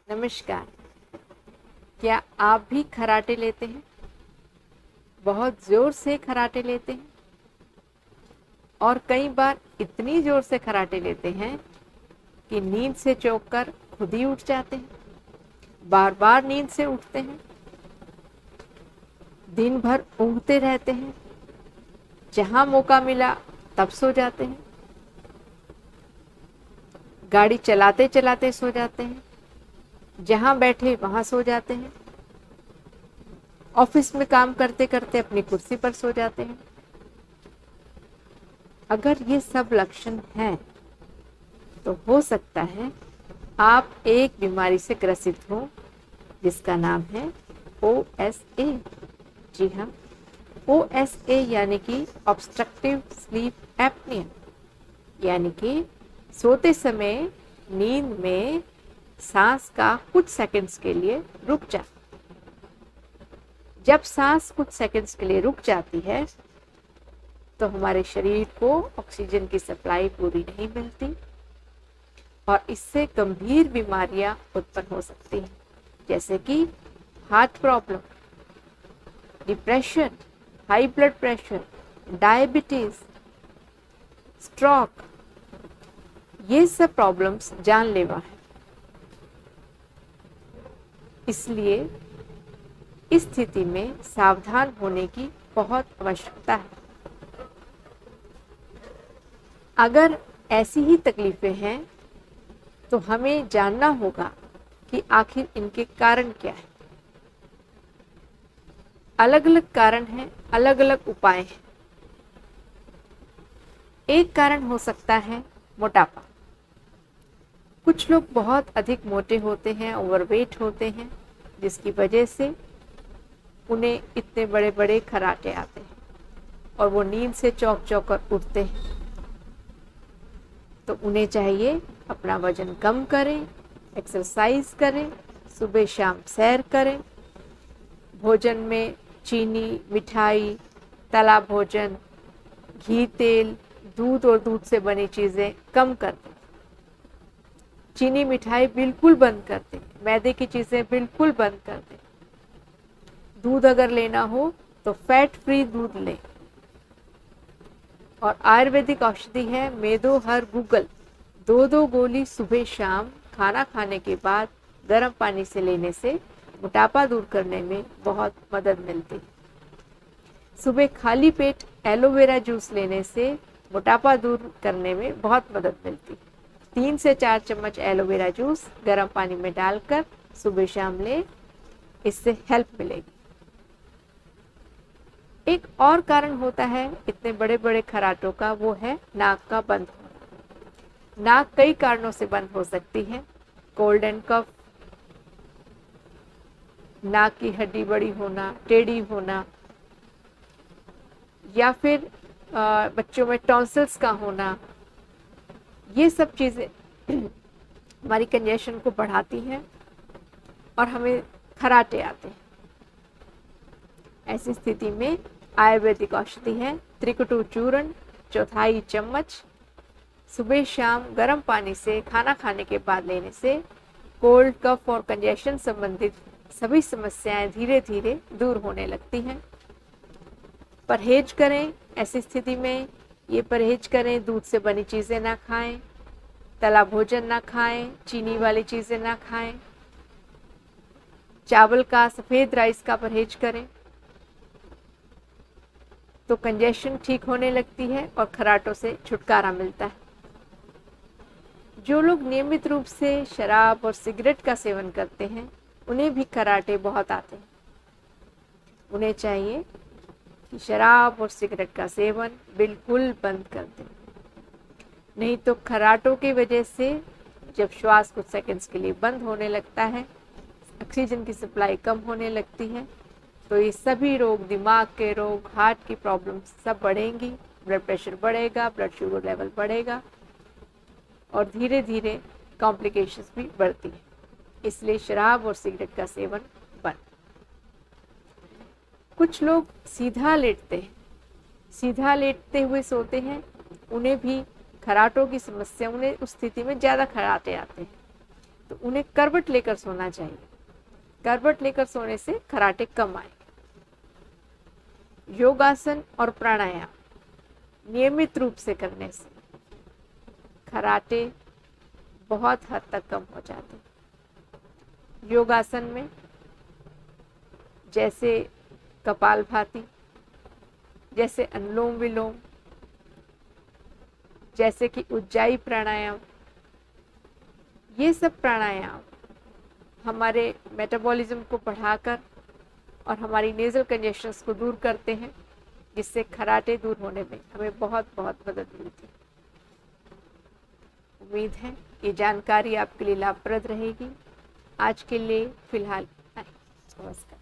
नमस्कार। क्या आप भी खर्राटे लेते हैं? बहुत ज़ोर से खर्राटे लेते हैं और कई बार इतनी ज़ोर से खर्राटे लेते हैं कि नींद से चौंक कर खुद ही उठ जाते हैं, बार बार नींद से उठते हैं, दिन भर ऊँघते रहते हैं, जहाँ मौका मिला तब सो जाते हैं, गाड़ी चलाते चलाते सो जाते हैं, जहाँ बैठे वहाँ सो जाते हैं, ऑफिस में काम करते करते अपनी कुर्सी पर सो जाते हैं। अगर ये सब लक्षण हैं तो हो सकता है आप एक बीमारी से ग्रसित हो जिसका नाम है OSA। जी हाँ, OSA यानी कि ऑब्स्ट्रक्टिव स्लीप एपनिया, यानी कि सोते समय नींद में सांस का कुछ सेकंड्स के लिए रुक जाता। जब सांस कुछ सेकंड्स के लिए रुक जाती है तो हमारे शरीर को ऑक्सीजन की सप्लाई पूरी नहीं मिलती और इससे गंभीर बीमारियां उत्पन्न हो सकती हैं, जैसे कि heart problem, depression, high blood pressure, diabetes, stroke. ये सब प्रॉब्लम्स जानलेवा हैं। इसलिए इस स्थिति में सावधान होने की बहुत आवश्यकता है। अगर ऐसी ही तकलीफें हैं तो हमें जानना होगा कि आखिर इनके कारण क्या है। अलग अलग कारण हैं, अलग अलग उपाय हैं। एक कारण हो सकता है मोटापा। कुछ लोग बहुत अधिक मोटे होते हैं, ओवरवेट होते हैं, जिसकी वजह से उन्हें इतने बड़े बड़े खर्राटे आते हैं और वो नींद से चौंक चौंक कर उठते हैं। तो उन्हें चाहिए अपना वजन कम करें, एक्सरसाइज करें, सुबह शाम सैर करें, भोजन में चीनी, मिठाई, तला भोजन, घी, तेल, दूध और दूध से बनी चीज़ें कम कर दें। चीनी मिठाई बिल्कुल बंद कर दें, मैदे की चीज़ें बिल्कुल बंद कर दें। दूध अगर लेना हो तो फैट फ्री दूध लें। और आयुर्वेदिक औषधि है मेदो हर गूगल, 2-2 गोली सुबह शाम खाना खाने के बाद गर्म पानी से लेने से मोटापा दूर करने में बहुत मदद मिलती है। सुबह खाली पेट एलोवेरा जूस लेने से मोटापा दूर करने में बहुत मदद मिलती है। 3 से 4 चम्मच एलोवेरा जूस गर्म पानी में डालकर सुबह शाम लें, इससे हेल्प मिलेगी। एक और कारण होता है इतने बड़े बड़े खर्राटों का, वो है नाक का बंद होना। नाक कई कारणों से बंद हो सकती है। कोल्ड एंड कफ, नाक की हड्डी बड़ी होना, टेढ़ी होना, या फिर बच्चों में टॉन्सिल्स का होना। ये सब चीज़ें हमारी कंजेशन को बढ़ाती हैं और हमें खर्राटे आते हैं। ऐसी स्थिति में आयुर्वेदिक औषधि है त्रिकुटु चूर्ण 1/4 चम्मच सुबह शाम गर्म पानी से खाना खाने के बाद लेने से कोल्ड, कफ और कंजेशन संबंधित सभी समस्याएं धीरे धीरे दूर होने लगती हैं। परहेज करें। ऐसी स्थिति में ये परहेज करें, दूध से बनी चीज़ें ना खाएं, तला भोजन ना खाएं, चीनी वाली चीज़ें ना खाएं, चावल का, सफ़ेद राइस का परहेज करें, तो कंजेशन ठीक होने लगती है और खर्राटों से छुटकारा मिलता है। जो लोग नियमित रूप से शराब और सिगरेट का सेवन करते हैं उन्हें भी खर्राटे बहुत आते हैं। उन्हें चाहिए कि शराब और सिगरेट का सेवन बिल्कुल बंद कर दें, नहीं तो खर्राटों की वजह से जब श्वास कुछ सेकंड्स के लिए बंद होने लगता है, ऑक्सीजन की सप्लाई कम होने लगती है, तो ये सभी रोग, दिमाग के रोग, हार्ट की प्रॉब्लम्स सब बढ़ेंगी, ब्लड प्रेशर बढ़ेगा, ब्लड शुगर लेवल बढ़ेगा और धीरे धीरे कॉम्प्लिकेशंस भी बढ़ती हैं। इसलिए शराब और सिगरेट का सेवन बंद। कुछ लोग सीधा लेटते हैं, सीधा लेटते हुए सोते हैं, उन्हें भी खर्राटों की समस्या, उन्हें उस स्थिति में ज़्यादा खर्राटे आते हैं। तो उन्हें करवट लेकर सोना चाहिए। करवट लेकर सोने से खराटे कम आए। योगासन और प्राणायाम नियमित रूप से करने से खराटे बहुत हद तक कम हो जाते हैं। योगासन में जैसे कपालभाति, जैसे अनुलोम विलोम, जैसे कि उज्जाई प्राणायाम, ये सब प्राणायाम हमारे मेटाबॉलिज्म को बढ़ाकर और हमारी नेजल कंजेशंस को दूर करते हैं, जिससे खराटे दूर होने में हमें बहुत बहुत मदद मिलती है। उम्मीद है ये जानकारी आपके लिए लाभप्रद रहेगी। आज के लिए फिलहाल नमस्कार।